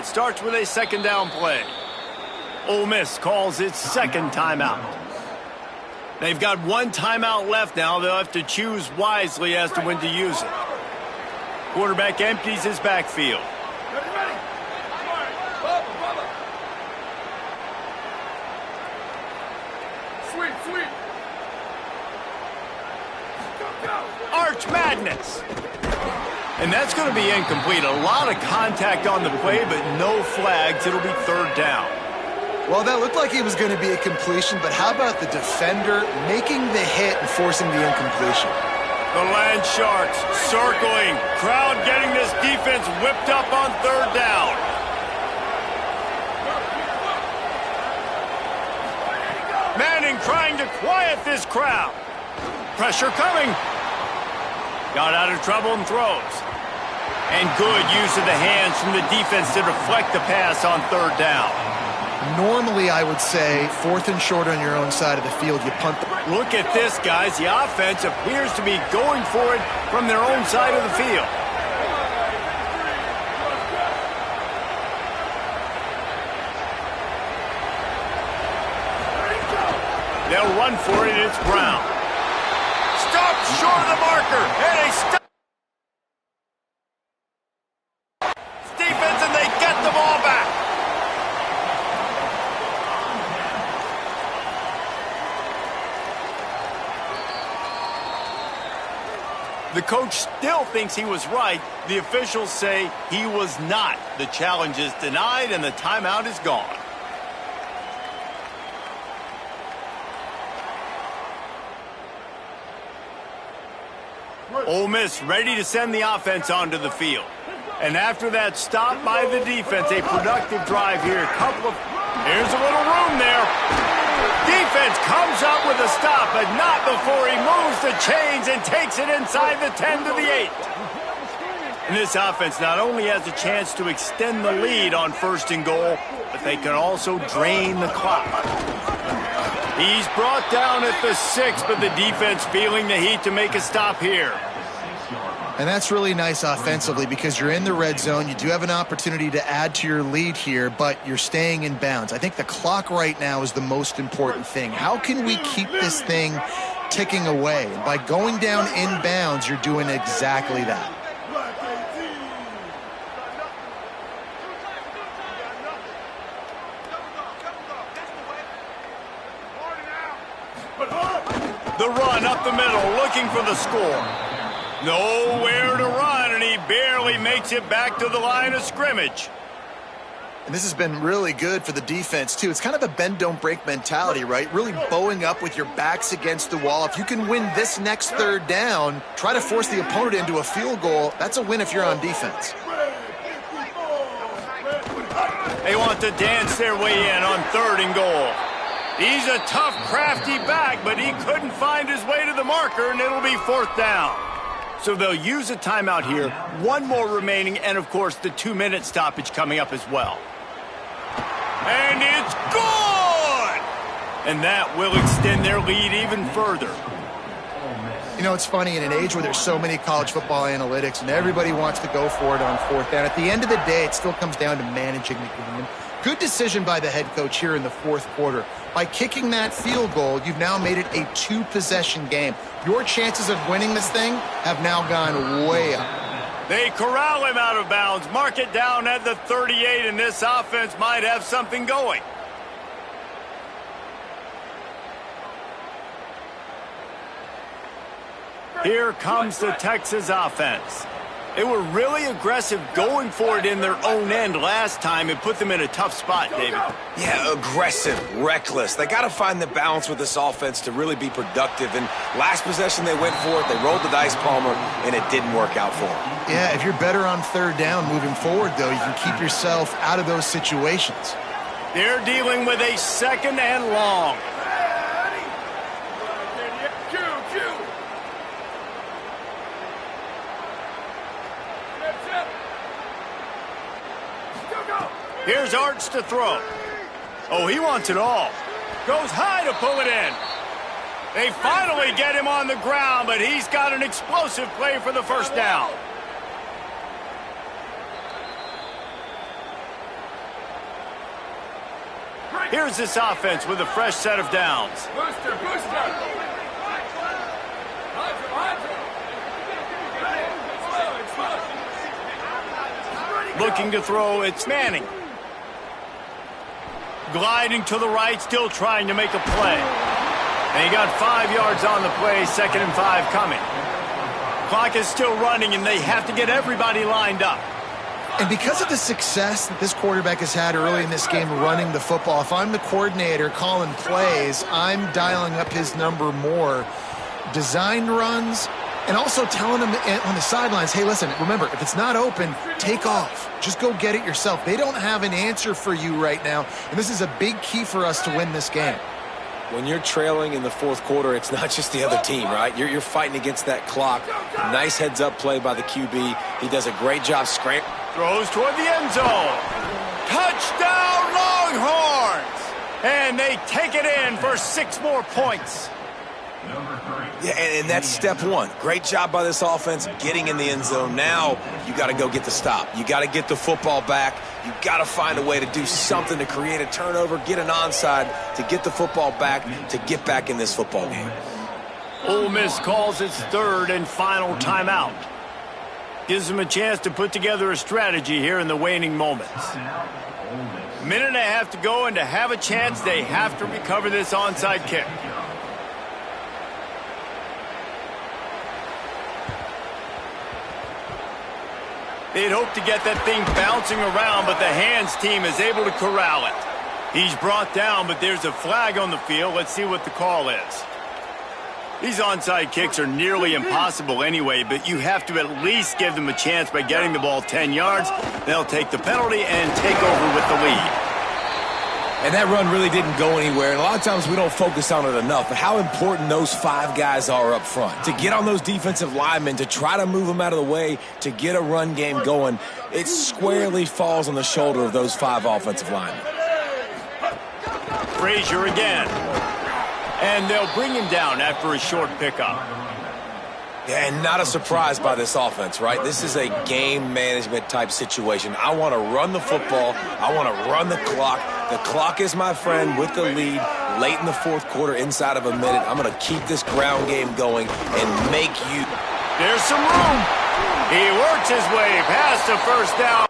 It starts with a second down play. Ole Miss calls its second timeout. They've got one timeout left now. They'll have to choose wisely as to when to use it. Quarterback empties his backfield. Arch Madness. And that's going to be incomplete. A lot of contact on the play, but no flags. It'll be third down. Well, that looked like it was going to be a completion, but how about the defender making the hit and forcing the incompletion? The Land Sharks circling. Crowd getting this defense whipped up on third down. Manning trying to quiet this crowd. Pressure coming. Got out of trouble and throws. And good use of the hands from the defense to deflect the pass on third down. Normally, I would say, 4th and short on your own side of the field, you punt. Look at this, guys. The offense appears to be going for it from their own side of the field. They'll run for it, and it's Brown. Stopped short of the marker, and a stop. Defense, and they get the ball back. The coach still thinks he was right. The officials say he was not. The challenge is denied, and the timeout is gone. Ole Miss ready to send the offense onto the field. And after that stop by the defense, a productive drive here. Here's a little room there. Defense comes up with a stop, but not before he moves the chains and takes it inside the 10 to the 8. And this offense not only has a chance to extend the lead on 1st and goal, but they can also drain the clock. He's brought down at the 6, but the defense feeling the heat to make a stop here. And that's really nice offensively because you're in the red zone. You do have an opportunity to add to your lead here, but you're staying in bounds. I think the clock right now is the most important thing. How can we keep this thing ticking away? By going down in bounds, you're doing exactly that. The run up the middle, looking for the score. Nowhere to run, and he barely makes it back to the line of scrimmage. And this has been really good for the defense, too. It's kind of a bend-don't-break mentality, right? Really bowing up with your backs against the wall. If you can win this next third down, try to force the opponent into a field goal. That's a win if you're on defense. They want to dance their way in on 3rd and goal. He's a tough, crafty back, but he couldn't find his way to the marker, and it'll be 4th down. So they'll use a timeout here, one more remaining, and of course the 2-minute stoppage coming up as well. And it's good! And that will extend their lead even further. You know, it's funny, in an age where there's so many college football analytics and everybody wants to go for it on 4th down, at the end of the day, it still comes down to managing the game. Good decision by the head coach here in the 4th quarter. By kicking that field goal, you've now made it a 2-possession game. Your chances of winning this thing have now gone way up. They corral him out of bounds, mark it down at the 38, and this offense might have something going. Here comes the Texas offense. They were really aggressive going for it in their own end last time and put them in a tough spot, David. Yeah, aggressive, reckless. They got to find the balance with this offense to really be productive. And last possession they went for it, they rolled the dice, Palmer, and it didn't work out for them. Yeah, if you're better on 3rd down moving forward, though, you can keep yourself out of those situations. They're dealing with a 2nd and long. Here's Arch to throw. Oh, he wants it all. Goes high to pull it in. They finally get him on the ground, but he's got an explosive play for the 1st down. Here's this offense with a fresh set of downs. Looking to throw, it's Manning. Gliding to the right, still trying to make a play. And he got 5 yards on the play, 2nd and 5 coming. Clock is still running, and they have to get everybody lined up. And because of the success that this quarterback has had early in this game running the football, if I'm the coordinator calling plays, I'm dialing up his number more. Designed runs, and also telling him on the sidelines, hey, listen, remember, if it's not open, take off. Just go get it yourself. They don't have an answer for you right now, and this is a big key for us to win this game. When you're trailing in the 4th quarter, it's not just the other team, right? You're fighting against that clock. Nice heads-up play by the QB. He does a great job scrambling. Throws toward the end zone. Touchdown, Longhorns! And they take it in for 6 more points. Yeah, and that's step 1. Great job by this offense getting in the end zone. Now you got to go get the stop. You got to get the football back. You got to find a way to do something to create a turnover, get an onside, to get the football back, to get back in this football game. Ole Miss calls its 3rd and final timeout. Gives them a chance to put together a strategy here in the waning moments. Minute and a half to go, and to have a chance, they have to recover this onside kick. They'd hoped to get that thing bouncing around, but the hands team is able to corral it. He's brought down, but there's a flag on the field. Let's see what the call is. These onside kicks are nearly impossible anyway, but you have to at least give them a chance by getting the ball 10 yards. They'll take the penalty and take over with the lead. And that run really didn't go anywhere, and a lot of times we don't focus on it enough, but how important those 5 guys are up front. To get on those defensive linemen, to try to move them out of the way, to get a run game going, it squarely falls on the shoulder of those 5 offensive linemen. Frazier again. And they'll bring him down after a short pickup. Yeah, and not a surprise by this offense, right? This is a game management type situation. I want to run the football. I want to run the clock. The clock is my friend with the lead late in the 4th quarter, inside of a minute. I'm going to keep this ground game going and make you. There's some room. He works his way past the first down.